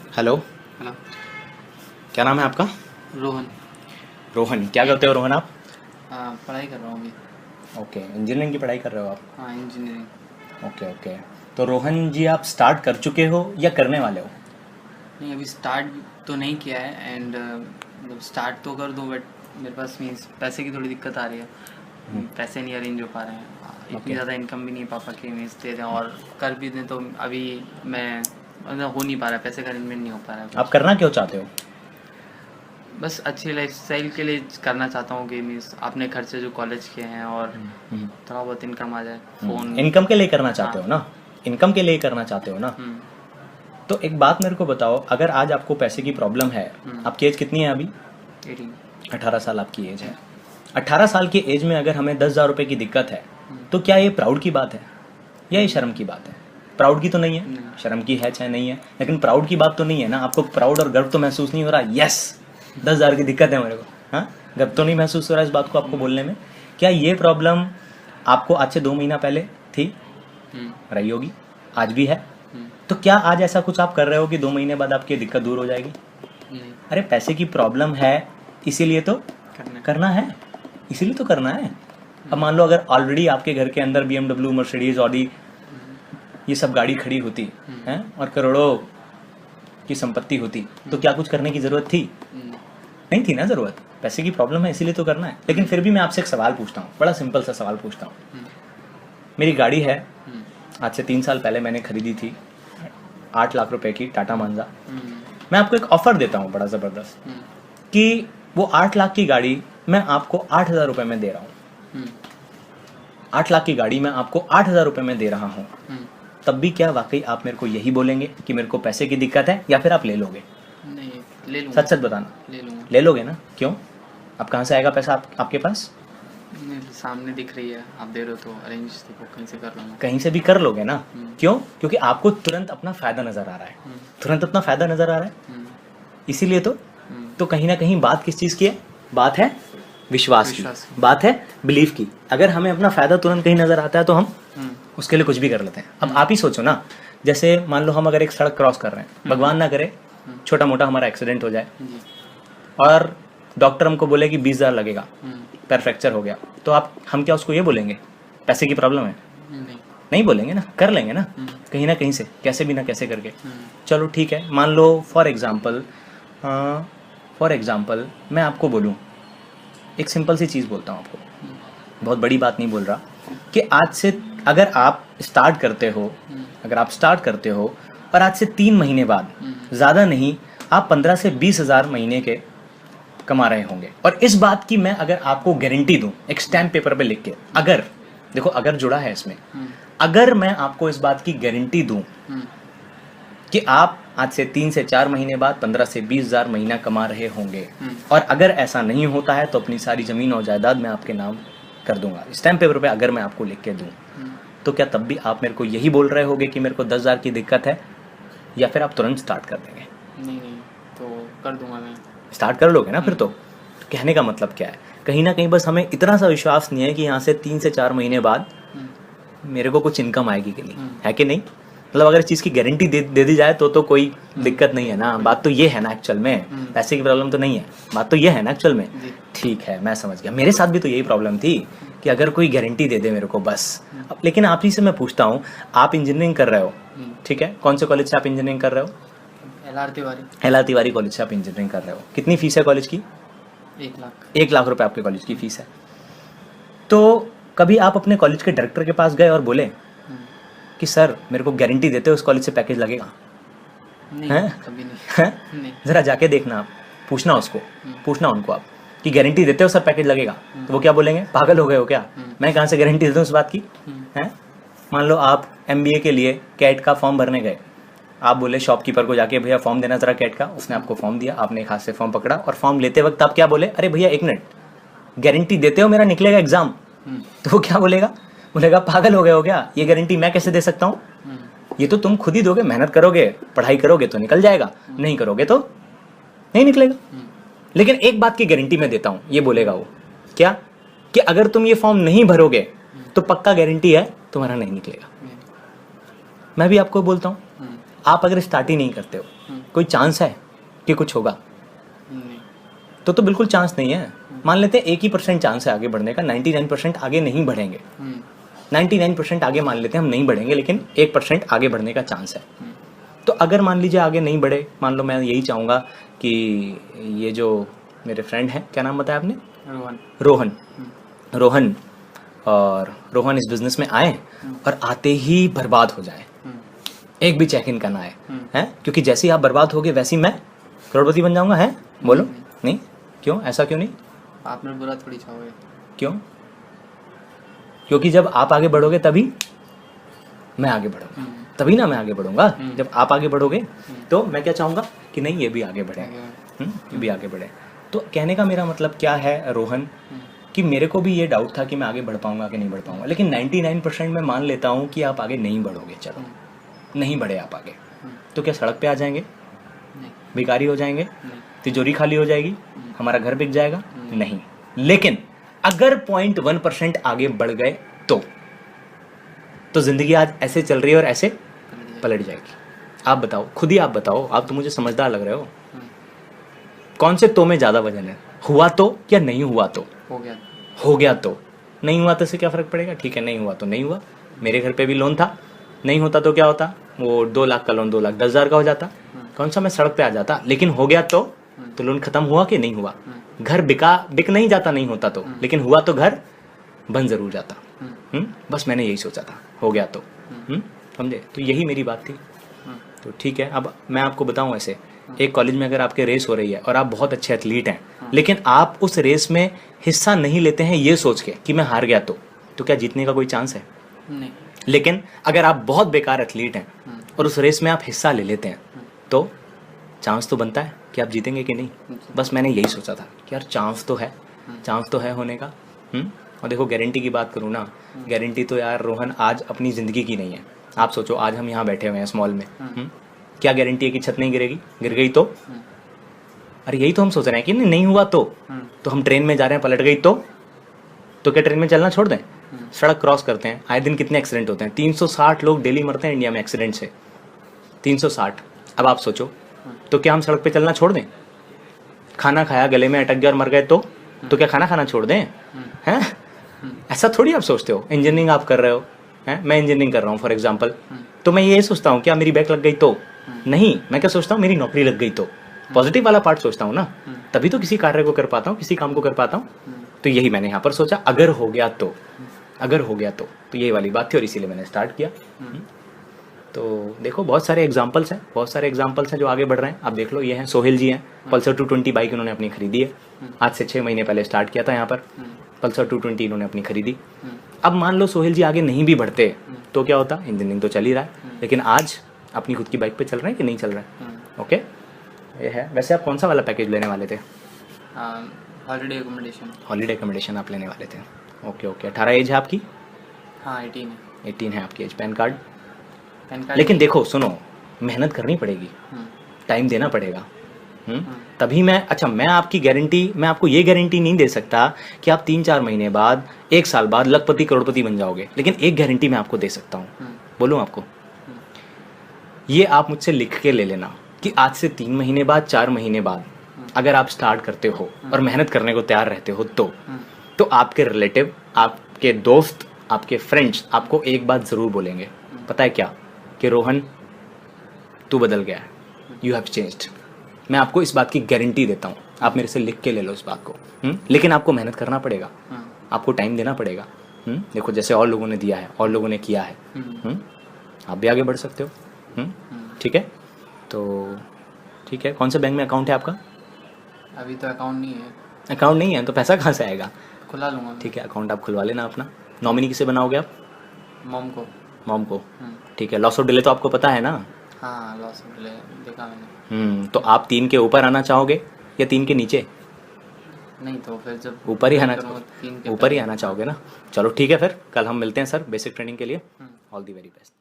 Hello. Hello. क्या नाम है आपका? रोहन। रोहन। क्या करते हो रोहन आप? पढ़ाई कर रहा हूँ अभी। ओके, इंजीनियरिंग की पढ़ाई कर रहे हो आप? हाँ, इंजीनियरिंग। Okay okay. तो रोहन जी आप स्टार्ट कर चुके हो या करने वाले हो? नहीं, अभी स्टार्ट तो नहीं किया है एंड मतलब स्टार्ट तो कर दूँ बट मेरे पास मीन्स पैसे की थोड़ी दिक्कत आ रही है। पैसे नहीं अरेंज हो पा रहे हैं। इतनी ओके। ज़्यादा इनकम भी नहीं है पापा की मीन्स दे दें, और कर भी दें तो अभी मैं मतलब हो नहीं पा रहा है, पैसे का अरेंजमेंट नहीं हो पा रहा है आप कुछ। करना क्यों चाहते हो? बस अच्छी लाइफ स्टाइल के लिए करना चाहता हूँ कि मीन्स अपने खर्चे जो कॉलेज के हैं और थोड़ा बहुत इनकम आ जाए। फ़ोन। इनकम के लिए करना चाहते हाँ। हो ना? इनकम के लिए करना चाहते हो ना? तो एक बात मेरे को बताओ, अगर आज आपको पैसे की प्रॉब्लम है, आपकी एज कितनी है अभी? 18। 18 साल आपकी एज है। 18 साल की एज में अगर हमें 10,000 रुपये की दिक्कत है, तो क्या ये प्राउड की बात है या ये शर्म की बात है? प्राउड की तो नहीं है, नहीं। शर्म की है चाहे नहीं है, लेकिन प्राउड की बात तो नहीं है ना। आपको प्राउड और गर्व तो महसूस नहीं हो रहा? यस, 10,000 की दिक्कत है मेरे को, हाँ, गर्व तो नहीं महसूस हो रहा इस बात को आपको बोलने में? क्या ये प्रॉब्लम आपको आज से 2 महीना पहले थी? रही होगी, आज भी है। तो क्या आज ऐसा कुछ आप कर रहे हो कि 2 महीने बाद आपकी दिक्कत दूर हो जाएगी? नहीं। अरे पैसे की प्रॉब्लम है, इसीलिए तो करना। करना है, इसीलिए तो करना है। अब मान लो अगर ऑलरेडी आपके घर के अंदर BMW, मर्सिडीज, ऑडी ये सब गाड़ी खड़ी होती हैं और करोड़ों की संपत्ति होती, तो क्या कुछ करने की जरूरत थी? नहीं थी ना जरूरत। पैसे की प्रॉब्लम है, इसीलिए तो करना है। लेकिन फिर भी मैं आपसे एक सवाल पूछता हूँ, बड़ा सिंपल सा सवाल पूछता हूँ। मेरी गाड़ी है, आज से 3 साल पहले मैंने खरीदी थी 8 लाख रुपए की टाटा मांजा। मैं आपको एक ऑफर देता हूँ बड़ा जबरदस्त, कि वो 8 लाख की गाड़ी मैं आपको 8,000 रुपए में दे रहा हूँ। 8 लाख की गाड़ी मैं आपको 8,000 रुपए में दे रहा हूँ। तब भी क्या वाकई आप मेरे को यही बोलेंगे कि मेरे को पैसे की दिक्कत है, या फिर आप ले लोगे? नहीं, ले लूँगा। सच सच बताना। ले लूँगा। ले लोगे ना? क्यों? अब कहाँ से आएगा पैसा आपके पास? नहीं, सामने दिख रही है, आप दे रहे हो तो अरेंज देखो कहीं से कर लूँगा। कहीं से भी कर लोगे ना? क्यों? क्योंकि आपको तुरंत अपना फायदा नजर आ रहा है, तुरंत अपना फायदा नजर आ रहा है, इसीलिए तो कहीं ना कहीं बात किस चीज की है? बात है विश्वास की, बात है बिलीफ की। अगर हमें अपना फायदा तुरंत कहीं नजर आता है तो हम उसके लिए कुछ भी कर लेते हैं। अब आप ही सोचो ना, जैसे मान लो हम अगर एक सड़क क्रॉस कर रहे हैं, भगवान ना करे छोटा मोटा हमारा एक्सीडेंट हो जाए और डॉक्टर हमको बोले कि 20,000 लगेगा, पैर फ्रैक्चर हो गया, तो हम क्या उसको ये बोलेंगे पैसे की प्रॉब्लम है? नहीं बोलेंगे ना, कर लेंगे ना कहीं ना कहीं से, कैसे भी ना कैसे करके। चलो ठीक है, मान लो फॉर एग्जाम्पल मैं आपको बोलूँ, एक सिंपल सी चीज़ बोलता हूँ आपको, बहुत बड़ी बात नहीं बोल रहा, कि आज से अगर आप स्टार्ट करते हो और आज से 3 महीने बाद, ज़्यादा नहीं, आप 15 से 20,000 महीने के कमा रहे होंगे। और इस बात की मैं अगर आपको गारंटी दूं, एक स्टैम्प पेपर पे लिख के, अगर देखो अगर जुड़ा है इसमें, अगर मैं आपको इस बात की गारंटी दूं कि आप आज से 3 से 4 महीने बाद 15 से 20,000 महीना कमा रहे होंगे, और अगर ऐसा नहीं होता है तो अपनी सारी जमीन और जायदाद मैं आपके नाम कर दूंगा स्टैम्प पेपर पे, अगर मैं आपको लिख के दूं, तो क्या तब भी आप मेरे को यही बोल रहे होगे कि मेरे को 10,000 की दिक्कत है, या फिर आप तुरंत स्टार्ट कर देंगे? नहीं, तो कर दूंगा मैं। स्टार्ट कर लोगे ना फिर तो कहने का मतलब क्या है? कहीं ना कहीं बस हमें इतना सा विश्वास नहीं है कि यहाँ से 3 से 4 महीने बाद मेरे को कुछ इनकम आएगी कि नहीं, है कि नहीं? मतलब अगर इस चीज़ की गारंटी दे दी जाए तो कोई दिक्कत नहीं है ना। बात तो ये है ना एक्चुअल में, पैसे की प्रॉब्लम तो नहीं है, बात तो ये है ना एक्चुअल में। ठीक है, मैं समझ गया। मेरे साथ भी तो यही प्रॉब्लम थी कि अगर कोई गारंटी दे दे मेरे को बस। अब लेकिन आप ही से मैं पूछता हूँ, आप इंजीनियरिंग कर रहे हो, ठीक है, कौन से कॉलेज से आप इंजीनियरिंग कर रहे हो? LR तिवारी कॉलेज से आप इंजीनियरिंग कर रहे हो। कितनी फीस है कॉलेज की? 1 लाख। 1 लाख रुपए आपके कॉलेज की फीस है। तो कभी आप अपने कॉलेज के डायरेक्टर के पास गए और बोले कि सर मेरे को गारंटी देते हो उस कॉलेज से पैकेज लगेगा? नहीं, कभी नहीं। नहीं। जरा जाके देखना, आप पूछना उसको, पूछना उनको आप कि गारंटी देते हो सर पैकेज लगेगा, तो वो क्या बोलेंगे? पागल हो गए हो क्या? मैं कहाँ से गारंटी देता हूँ उस बात की? हैं? मान लो आप MBA के लिए कैट का फॉर्म भरने गए, आप बोले शॉपकीपर को जाके भैया फॉर्म देना जरा कैट का, उसने आपको फॉर्म दिया, आपने एक हाथ से फॉर्म पकड़ा, और फॉर्म लेते वक्त आप क्या बोले? अरे भैया 1 मिनट, गारंटी देते हो मेरा निकलेगा एग्जाम? तो वो क्या बोलेगा? बोलेगा पागल हो गए हो क्या, ये गारंटी मैं कैसे दे सकता हूँ? ये तो तुम खुद ही दोगे, मेहनत करोगे, पढ़ाई करोगे तो निकल जाएगा, नहीं करोगे तो नहीं निकलेगा। लेकिन एक बात की गारंटी मैं देता हूँ, ये बोलेगा वो, क्या? कि अगर तुम ये फॉर्म नहीं भरोगे तो पक्का गारंटी है तुम्हारा नहीं निकलेगा। मैं भी आपको बोलता हूँ, आप अगर स्टार्ट ही नहीं करते हो, कोई चांस है कि कुछ होगा? नहीं। तो बिल्कुल चांस नहीं है। मान लेते हैं 1% चांस है आगे बढ़ने का, 99% आगे नहीं बढ़ेंगे। 99% आगे मान लेते हैं हम नहीं बढ़ेंगे, लेकिन 1% आगे बढ़ने का चांस है। तो अगर मान लीजिए आगे नहीं बढ़े, मान लो मैं यही चाहूँगा कि ये जो मेरे फ्रेंड हैं, क्या नाम बताया आपने? रोहन और रोहन इस बिजनेस में आए और आते ही बर्बाद हो जाए, एक भी चेक इन करना है, क्योंकि जैसे ही आप बर्बाद होगे वैसे ही मैं करोड़पति बन जाऊंगा, है? बोलो। नहीं, क्यों? ऐसा क्यों नहीं? आपने बुरा थोड़ी चाहोगे। क्यों? क्योंकि जब आप आगे बढ़ोगे तभी मैं आगे बढ़ूंगा, तभी ना मैं आगे बढ़ूंगा। जब आप आगे बढ़ोगे तो मैं क्या चाहूंगा कि नहीं ये भी आगे बढ़े, ये भी आगे बढ़े। तो कहने का मेरा मतलब क्या है रोहन, कि मेरे को भी ये डाउट था कि मैं आगे बढ़ पाऊंगा कि नहीं बढ़ पाऊंगा, लेकिन 99% मैं मान लेता हूँ कि आप आगे नहीं बढ़ोगे। चलो नहीं बढ़े आप आगे, तो क्या सड़क पे आ जाएंगे? भिखारी हो जाएंगे? तिजोरी खाली हो जाएगी? हमारा घर बिक जाएगा? नहीं। लेकिन अगर 0.1% आगे बढ़ गए तो जिंदगी आज ऐसे चल रही है और ऐसे पलट जाएगी। आप बताओ, खुद ही आप बताओ, आप तो मुझे समझदार लग रहे हो। कौन से तो में ज्यादा वजन है, हुआ तो या नहीं हुआ तो? हो गया तो। नहीं हुआ तो से क्या फर्क पड़ेगा? ठीक है, नहीं हुआ तो नहीं हुआ। मेरे घर पे भी लोन था, नहीं होता तो क्या होता? वो 2 लाख का लोन 2 लाख 10,000 का हो जाता। कौन सा मैं सड़क पे आ जाता? लेकिन हो गया तो लोन खत्म हुआ कि नहीं हुआ? घर बिक नहीं जाता नहीं होता तो, लेकिन हुआ तो घर बन जरूर जाता। बस मैंने यही सोचा था, हो गया तो। समझे? तो यही मेरी बात थी। तो ठीक है, अब मैं आपको बताऊं, ऐसे एक कॉलेज में अगर आपके रेस हो रही है और आप बहुत अच्छे एथलीट हैं, लेकिन आप उस रेस में हिस्सा नहीं लेते हैं ये सोच के कि मैं हार गया तो क्या जीतने का कोई चांस है? नहीं। लेकिन अगर आप बहुत बेकार एथलीट हैं और उस रेस में आप हिस्सा ले लेते हैं तो चांस तो बनता है कि आप जीतेंगे कि नहीं। बस मैंने यही सोचा था कि यार चांस तो है होने का। और देखो, गारंटी की बात करूँ ना, गारंटी तो यार रोहन आज अपनी ज़िंदगी की नहीं है। आप सोचो, आज हम यहाँ बैठे हुए हैं स्मॉल में, क्या गारंटी है कि छत नहीं गिरेगी? गिर गई तो? अरे यही तो हम सोच रहे हैं कि नहीं हुआ तो हम ट्रेन में जा रहे हैं, पलट गई तो क्या ट्रेन में चलना छोड़ दें? सड़क क्रॉस करते हैं, आए दिन कितने एक्सीडेंट होते हैं? 360 लोग डेली मरते हैं इंडिया में एक्सीडेंट से, 360। अब आप सोचो, तो क्या हम सड़क पे चलना छोड़ दें? खाना खाया, गले में अटक गया और मर गए तो क्या खाना खाना छोड़ दें? हैं? ऐसा थोड़ी आप सोचते हो। इंजीनियरिंग आप कर रहे हो, हैं? मैं इंजीनियरिंग कर रहा हूँ फॉर एग्जाम्पल, तो मैं ये सोचता हूँ क्या मेरी बैक लग गई तो? नहीं, मैं क्या सोचता हूँ, मेरी नौकरी लग गई तो। पॉजिटिव वाला पार्ट सोचता हूँ ना, तभी तो किसी कार्य को कर पाता हूँ, किसी काम को कर पाता हूँ। तो यही मैंने यहाँ पर सोचा, अगर हो गया तो यही वाली बात थी और इसीलिए मैंने स्टार्ट किया। तो देखो, बहुत सारे एग्जाम्पल्स हैं जो आगे बढ़ रहे हैं। आप देख लो, ये हैं सोहेल जी हैं, पल्सर 220 बाइक इन्होंने अपनी खरीदी है। आज से 6 महीने पहले स्टार्ट किया था यहाँ पर, पल्सर 220 इन्होंने अपनी खरीदी। अब मान लो सोहेल जी आगे नहीं भी बढ़ते तो क्या होता? इंजीनियरिंग तो चल ही रहा है, लेकिन आज अपनी खुद की बाइक पे चल रहे हैं कि नहीं चल रहा है? ओके, ये है। वैसे आप कौन सा वाला पैकेज लेने वाले थे? हॉलीडे एकोमोडेशन आप लेने वाले थे। ओके, 18 एज है आपकी? हाँ, 18 है आपकी एज। Pan card? लेकिन देखो सुनो, मेहनत करनी पड़ेगी, टाइम देना पड़ेगा। तभी मैं आपको ये गारंटी नहीं दे सकता कि आप 3-4 महीने बाद, 1 साल बाद लखपति करोड़पति बन जाओगे, लेकिन एक गारंटी मैं आपको दे सकता हूँ। बोलूँ आपको? ये आप मुझसे लिख के ले लेना कि आज से 3 महीने बाद, 4 महीने बाद अगर आप स्टार्ट करते हो और मेहनत करने को तैयार रहते हो तो आपके रिलेटिव, आपके दोस्त, आपके फ्रेंड्स आपको एक बात ज़रूर बोलेंगे। पता है क्या? कि रोहन, तू बदल गया है, यू हैव चेंज्ड। मैं आपको इस बात की गारंटी देता हूँ, आप मेरे से लिख के ले लो इस बात को। लेकिन आपको मेहनत करना पड़ेगा, आपको टाइम देना पड़ेगा। देखो, जैसे और लोगों ने दिया है, और लोगों ने किया है, आप भी आगे बढ़ सकते हो। ठीक है? तो ठीक है। कौन से बैंक में अकाउंट है आपका? अभी तो अकाउंट नहीं है। तो पैसा कहाँ से आएगा? खुला लूँगा। ठीक है, अकाउंट आप खुलवा लेना अपना। नॉमिनी किसे बनाओगे आप? मॉम को। ठीक है। लॉस ऑफ डिले तो आपको पता है ना? हाँ, लॉस ऑफ डिले देखा मैंने। तो आप 3 के ऊपर आना चाहोगे या 3 के नीचे? नहीं, तो फिर जब ऊपर ही आना चाहोगे ना? चलो ठीक है, फिर कल हम मिलते हैं सर बेसिक ट्रेनिंग के लिए। All the very best.